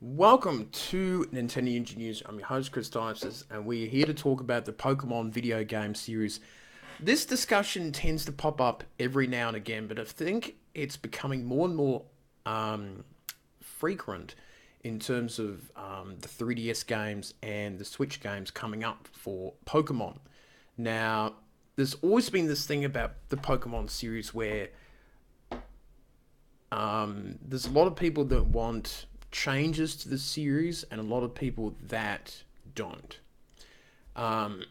Welcome to Nintendo Ninja News. I'm your host, Chris Dices, and we're here to talk about the Pokemon video game series. This discussion tends to pop up every now and again, but I think it's becoming more and more frequent in terms of the 3DS games and the Switch games coming up for Pokemon. Now, there's always been this thing about the Pokemon series where there's a lot of people that want changes to the series and a lot of people that don't. Um,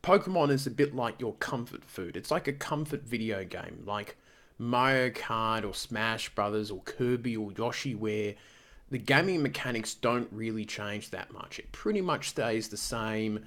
Pokemon is a bit like your comfort food. It's like a comfort video game, like Mario Kart or Smash Brothers or Kirby or Yoshi, where the gaming mechanics don't really change that much. It pretty much stays the same.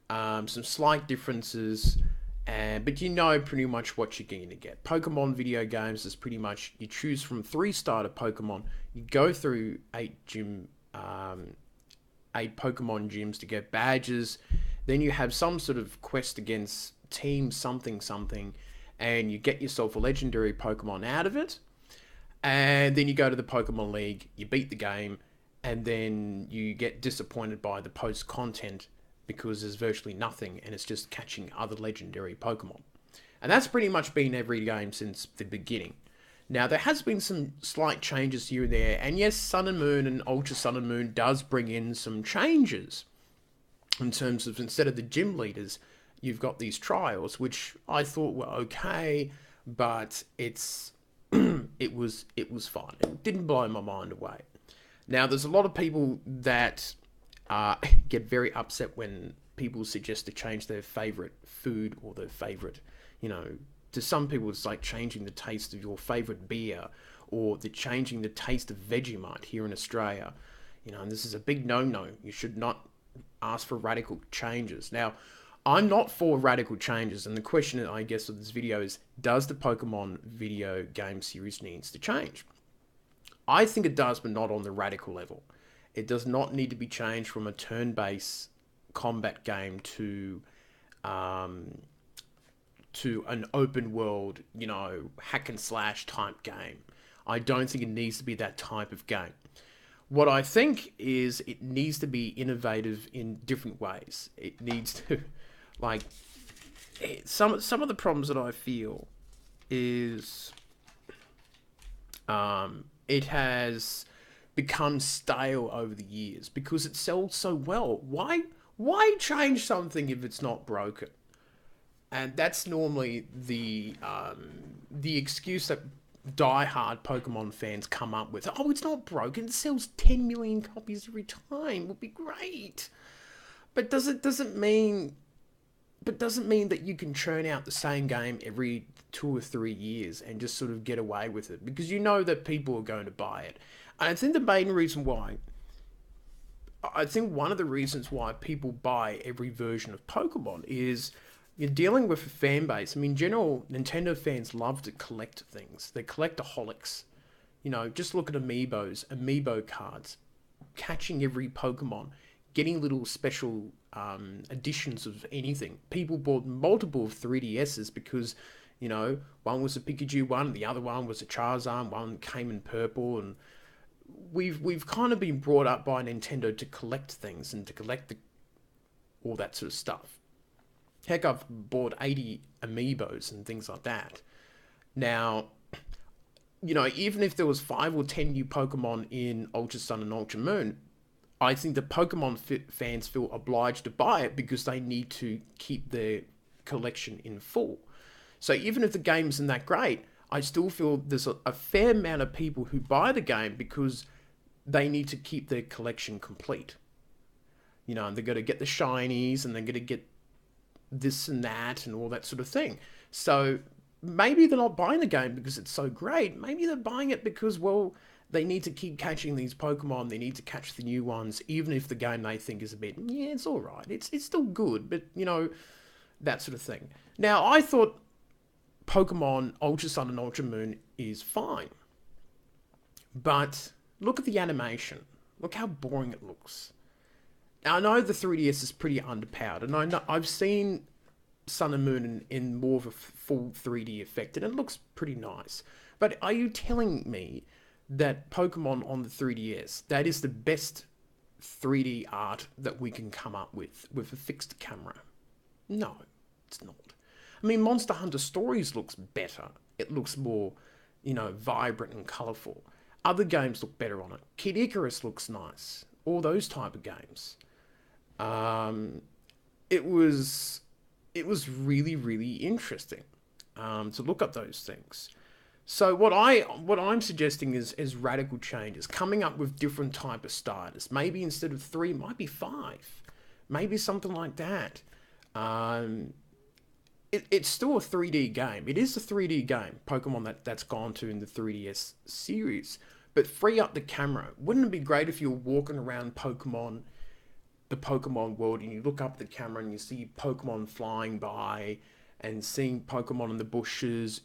Some slight differences, but you know pretty much what you're going to get. Pokemon video games is pretty much you choose from 3 starter Pokemon. You go through 8 Pokemon gyms to get badges. Then you have some sort of quest against Team something something, and you get yourself a legendary Pokemon out of it. And then you go to the Pokemon League, you beat the game, and then you get disappointed by the post content because there's virtually nothing and it's just catching other legendary Pokemon. And that's pretty much been every game since the beginning. Now, there has been some slight changes here and there, and yes, Sun and Moon and Ultra Sun and Moon does bring in some changes in terms of instead of the gym leaders, you've got these trials, which I thought were okay, but it was fine. It didn't blow my mind away. Now, there's a lot of people that get very upset when people suggest to change their favorite food or their favorite, to some people it's like changing the taste of your favorite beer or changing the taste of Vegemite here in Australia. And this is a big no-no. You should not ask for radical changes. Now, I'm not for radical changes, and the question, I guess, of this video is, does the Pokemon video game series needs to change? I think it does, but not on the radical level. It does not need to be changed from a turn-based combat game to an open world, hack and slash type game. I don't think it needs to be that type of game. What I think is it needs to be innovative in different ways. It needs to, some of the problems that I feel is it has become stale over the years because it sells so well. Why change something if it's not broken? And that's normally the excuse that die-hard Pokemon fans come up with. Oh, it's not broken. It sells 10 million copies every time. It would be great. But doesn't mean that you can churn out the same game every 2 or 3 years and just sort of get away with it, because you know that people are going to buy it. And I think the main reason why, I think one of the reasons why people buy every version of Pokemon is you're dealing with a fan base. I mean, in general, Nintendo fans love to collect things. They're collectaholics. Just look at amiibo cards, catching every Pokemon, getting little special editions of anything. People bought multiple of 3DSs because, one was a Pikachu one, the other one was a Charizard, one came in purple, and we've kind of been brought up by Nintendo to collect things and to collect all that sort of stuff. Heck, I've bought 80 amiibos and things like that. Now, even if there was 5 or 10 new Pokemon in Ultra Sun and Ultra Moon, I think the Pokemon fans feel obliged to buy it because they need to keep their collection in full. So even if the game isn't that great, I still feel there's a fair amount of people who buy the game because they need to keep their collection complete. And they're going to get the shinies and they're going to get this and that and all that sort of thing. So maybe they're not buying the game because it's so great. Maybe they're buying it because, well, they need to keep catching these Pokemon. They need to catch the new ones, even if the game they think is a bit, it's all right. It's still good, but, that sort of thing. Now, I thought Pokemon Ultra Sun and Ultra Moon is fine. But look at the animation. Look how boring it looks. Now, I know the 3DS is pretty underpowered, and I know I've seen Sun and Moon in more of a full 3D effect, and it looks pretty nice. But are you telling me that Pokemon on the 3DS, that is the best 3D art that we can come up with a fixed camera. No, it's not. I mean, Monster Hunter Stories looks better. It looks more, vibrant and colourful. Other games look better on it. Kid Icarus looks nice. All those type of games. It was really, really interesting to look at those things. So what I'm suggesting is radical changes, coming up with different type of starters. Maybe instead of 3, might be 5, maybe something like that. It's still a 3D game. It is a 3D game, Pokemon that's gone to in the 3DS series. But free up the camera. Wouldn't it be great if you were walking around the Pokemon world, and you look up the camera and you see Pokemon flying by and seeing Pokemon in the bushes,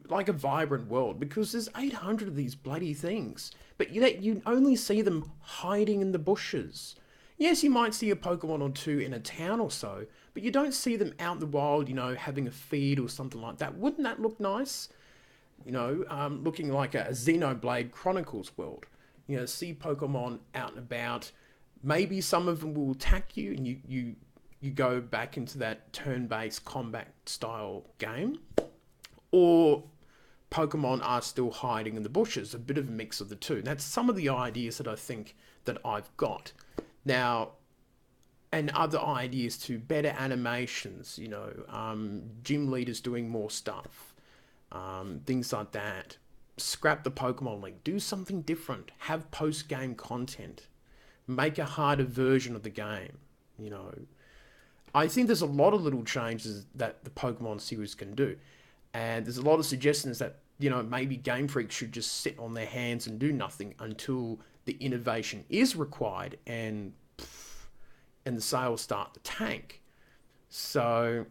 like a vibrant world, because there's 800 of these bloody things, but you only see them hiding in the bushes. Yes, you might see a Pokemon or two in a town or so, but you don't see them out in the wild, having a feed or something like that. Wouldn't that look nice? Looking like a Xenoblade Chronicles world. See Pokemon out and about. Maybe some of them will attack you, and you go back into that turn-based combat style game. Or Pokemon are still hiding in the bushes, a bit of a mix of the two. That's some of the ideas that I think that I've got. Now, and other ideas to better animations, gym leaders doing more stuff, things like that. Scrap the Pokemon League, do something different, have post-game content, make a harder version of the game, I think there's a lot of little changes that the Pokemon series can do. And there's a lot of suggestions that, maybe Game Freak should just sit on their hands and do nothing until the innovation is required and the sales start to tank. So,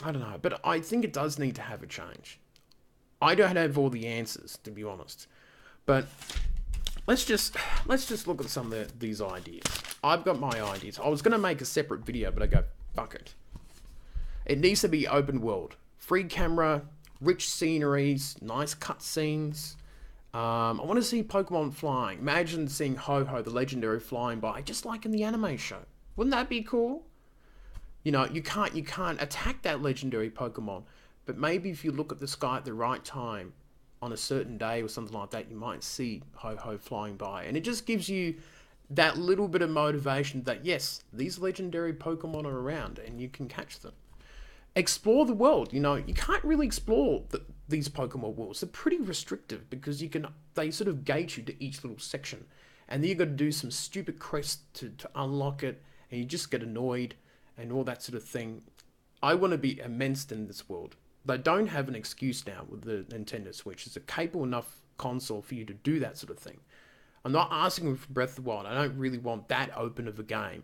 I don't know. But I think it does need to have a change. I don't have all the answers, to be honest. But let's just look at some of these ideas. I've got my ideas. I was going to make a separate video, but I go, fuck it. It needs to be open world. Free camera, rich sceneries, nice cutscenes. I want to see Pokemon flying. Imagine seeing Ho-Oh, the legendary, flying by, just like in the anime show. Wouldn't that be cool? You can't attack that legendary Pokemon, but maybe if you look at the sky at the right time, on a certain day or something like that, you might see Ho-Oh flying by. And it just gives you that little bit of motivation that, yes, these legendary Pokemon are around and you can catch them. Explore the world. You can't really explore these Pokemon worlds. They're pretty restrictive because they sort of gate you to each little section. And then you've got to do some stupid quests to unlock it, and you just get annoyed and all that sort of thing. I want to be immersed in this world. They don't have an excuse now with the Nintendo Switch. It's a capable enough console for you to do that sort of thing. I'm not asking for Breath of the Wild. I don't really want that open of a game.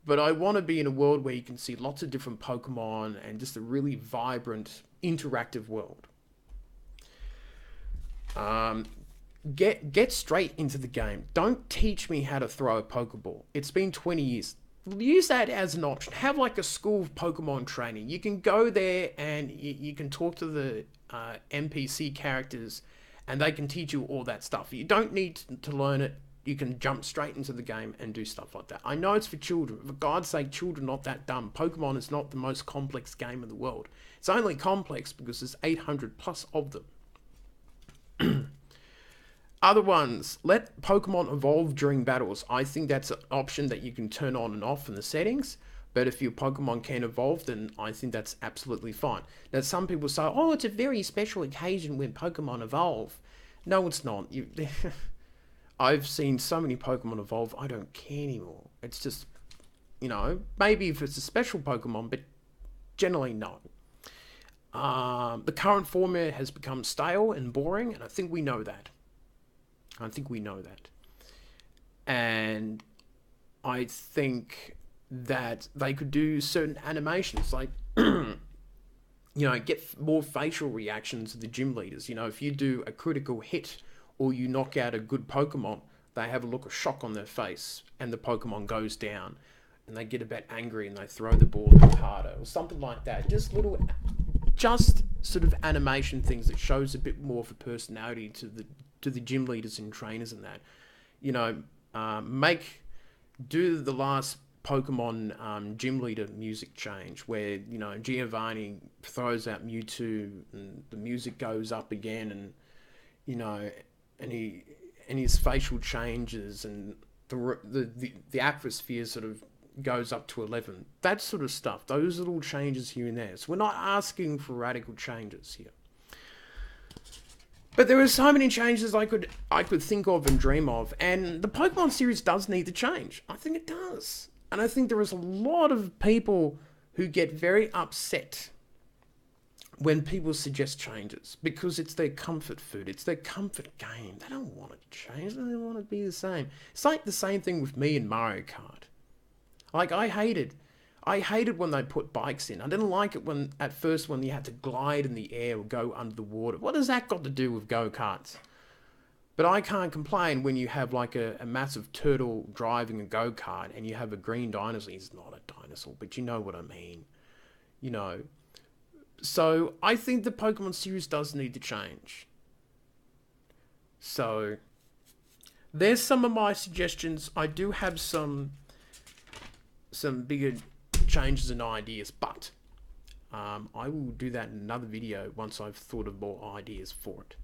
But I want to be in a world where you can see lots of different Pokemon and just a really vibrant, interactive world. Get straight into the game. Don't teach me how to throw a Pokeball. It's been 20 years. Use that as an option. Have like a school of Pokemon training. You can go there and you can talk to the NPC characters and they can teach you all that stuff. You don't need to learn it. You can jump straight into the game and do stuff like that. I know it's for children. For God's sake, children are not that dumb. Pokemon is not the most complex game in the world. It's only complex because there's 800 plus of them. Other ones, let Pokemon evolve during battles. I think that's an option that you can turn on and off in the settings. But if your Pokemon can evolve, then I think that's absolutely fine. Now, some people say, oh, it's a very special occasion when Pokemon evolve. No, it's not. I've seen so many Pokemon evolve, I don't care anymore. It's just, maybe if it's a special Pokemon, but generally no. The current format has become stale and boring, and I think we know that. And I think that they could do certain animations, like, get more facial reactions of the gym leaders. If you do a critical hit or you knock out a good Pokemon, they have a look of shock on their face and the Pokemon goes down and they get a bit angry and they throw the ball a bit harder or something like that. Just sort of animation things that shows a bit more of a personality to to the gym leaders and trainers and that, you know, do the last Pokemon gym leader music change where, you know, Giovanni throws out Mewtwo and the music goes up again, and, you know, and his facial changes and the atmosphere sort of goes up to 11. That sort of stuff. Those little changes here and there. So we're not asking for radical changes here. But there are so many changes I could think of and dream of, and the Pokemon series does need to change. I think it does. And I think there is a lot of people who get very upset when people suggest changes, because it's their comfort food. It's their comfort game. They don't want it to change. They don't want it to be the same. It's like the same thing with me in Mario Kart. Like, I hated when they put bikes in. I didn't like it at first when you had to glide in the air or go under the water. What has that got to do with go-karts? But I can't complain when you have like a massive turtle driving a go-kart and you have a green dinosaur. He's not a dinosaur, but you know what I mean. You know. So I think the Pokemon series does need to change. So there's some of my suggestions. I do have some bigger changes and ideas, but I will do that in another video once I've thought of more ideas for it.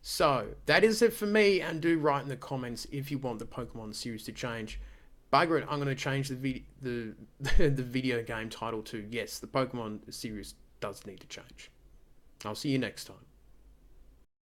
So that is it for me, and do write in the comments if you want the Pokemon series to change. Bugger it, I'm going to change the video game title to, yes, the Pokemon series does need to change. I'll see you next time.